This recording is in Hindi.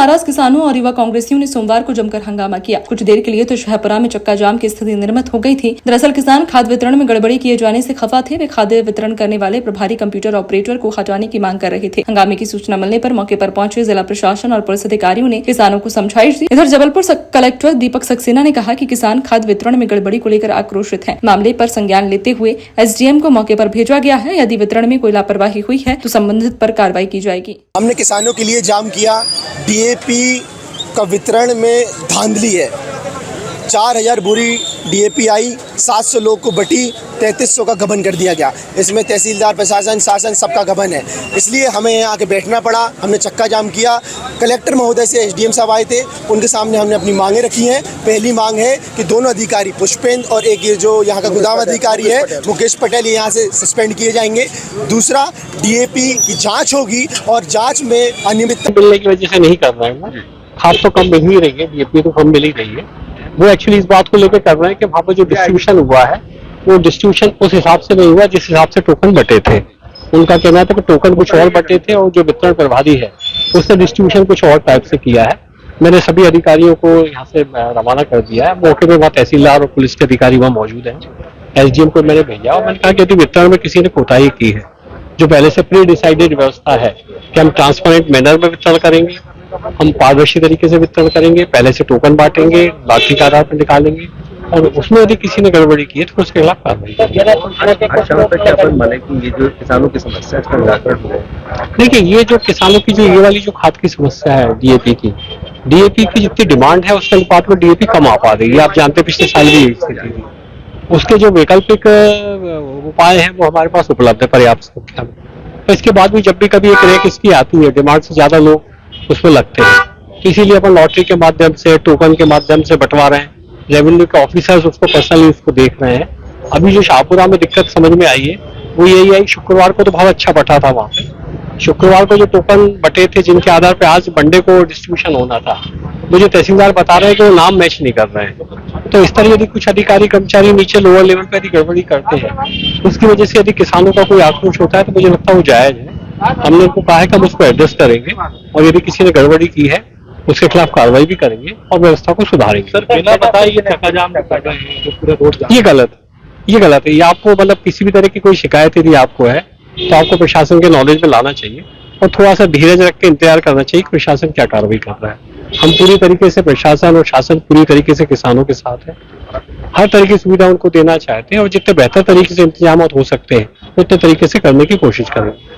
नाराज किसानों और युवा कांग्रेसियों ने सोमवार को जमकर हंगामा किया। कुछ देर के लिए तो शाहपुरा में चक्का जाम की स्थिति निर्मित हो गई थी। दरअसल किसान खाद वितरण में गड़बड़ी किए जाने से खफा थे। वे खाद्य वितरण करने वाले प्रभारी कंप्यूटर ऑपरेटर को हटाने की मांग कर रहे थे। हंगामे की सूचना मिलने पर मौके पर पहुंचे जिला प्रशासन और पुलिस अधिकारियों ने किसानों को समझाइश दी। इधर जबलपुर कलेक्टर दीपक सक्सेना ने कहा कि किसान खाद वितरण में गड़बड़ी को लेकर आक्रोशित हैं। मामले पर संज्ञान लेते हुए एसडीएम को मौके पर भेजा गया है। यदि वितरण में कोई लापरवाही हुई है तो संबंधित पर कार्रवाई की जाएगी। हमने किसानों के लिए जाम किया। डीएपी का वितरण में धांधली है। 4000 बोरी डीएपी आई, 700 लोग को बटी, 3300 का गबन कर दिया गया। इसमें तहसीलदार, प्रशासन, शासन सबका गबन है। इसलिए हमें यहाँ आके बैठना पड़ा। हमने चक्का जाम किया। कलेक्टर महोदय से एसडीएम साहब आए थे, उनके सामने हमने अपनी मांगें रखी हैं। पहली मांग है कि दोनों अधिकारी, पुष्पेंद्र और एक ये जो यहाँ का गोदाम अधिकारी है मुकेश पटेल, यहाँ से सस्पेंड किए जाएंगे। दूसरा, डीएपी की जाँच होगी और जाँच में अनियमितता मिलने की वजह से नहीं कर रहे हैं। खाद तो कम मिल ही रही है, डीएपी तो कम मिल ही रही है। वो एक्चुअली इस बात को लेकर कर रहे हैं कि वहाँ पर जो डिस्ट्रीब्यूशन हुआ है वो डिस्ट्रीब्यूशन उस हिसाब से नहीं हुआ जिस हिसाब से टोकन बटे थे। उनका कहना था कि टोकन कुछ और बटे थे और जो वितरण प्रभारी है उसने डिस्ट्रीब्यूशन कुछ और टाइप से किया है। मैंने सभी अधिकारियों को यहाँ से रवाना कर दिया है। मौके पर वहाँ तहसीलदार और पुलिस के अधिकारी वहाँ मौजूद हैं। एसडीएम को मैंने भेजा और मैंने कहा कि यदि वितरण में किसी ने कोताही की है, जो पहले से प्री डिसाइडेड व्यवस्था है कि हम ट्रांसपेरेंट मैनर में वितरण करेंगे, हम पारदर्शी तरीके से वितरण करेंगे, पहले से टोकन बांटेंगे, लाठी के आधार पर निकालेंगे और उसमें यदि किसी ने गड़बड़ी की है तो उसके खिलाफ कार्रवाई। ये जो किसानों की समस्या देखिए, ये जो किसानों की जो ये वाली जो खाद की समस्या है डीएपी की जितनी डिमांड है उसके अनुपात में डीएपी कम आ पा रही है। आप जानते पिछले साल भी यही स्थिति थी। उसके जो वैकल्पिक उपाय हैं वो हमारे पास उपलब्ध है पर्याप्त संख्या में। तो इसके बाद भी जब भी कभी एक रेक इसकी आती है, डिमांड से ज्यादा लोग उसमें लगते हैं, इसीलिए अपन लॉटरी के माध्यम से, टोकन के माध्यम से बंटवा रहे हैं। रेवेन्यू के ऑफिसर्स उसको पर्सनली उसको देख रहे हैं। अभी जो शाहपुरा में दिक्कत समझ में आई है वो यही आई, शुक्रवार को तो बहुत अच्छा बटा था वहाँ पे। शुक्रवार को जो टोकन बटे थे जिनके आधार पे आज मंडे को डिस्ट्रीब्यूशन होना था, मुझे तहसीलदार बता रहे हैं कि वो नाम मैच नहीं कर रहे हैं। तो इस तरह यदि कुछ अधिकारी कर्मचारी नीचे लोअर लेवल पर यदि गड़बड़ी करते हैं, उसकी वजह से यदि किसानों का कोई आक्रोश होता है तो मुझे लगता है वो जायज है। हमने उनको कहा है कि हम उसको एडजस्ट करेंगे और यदि किसी ने गड़बड़ी की है उसके खिलाफ कार्रवाई भी करेंगे और व्यवस्था को सुधारेंगे। सर बिना बताए ये चक्का जाम कर रहे हैं जो पूरा रोड जाम, ये गलत है। ये आपको मतलब किसी भी तरह की कोई शिकायत यदि आपको है तो आपको प्रशासन के नॉलेज में लाना चाहिए और थोड़ा सा धीरज रख के इंतजार करना चाहिए कि प्रशासन क्या कार्रवाई कर रहा है। हम पूरी तरीके से, प्रशासन और शासन पूरी तरीके से किसानों के साथ है। हर तरह की सुविधा उनको देना चाहते हैं और जितने बेहतर तरीके से इंतजाम हो सकते हैं उतने तरीके से करने की कोशिश करेंगे।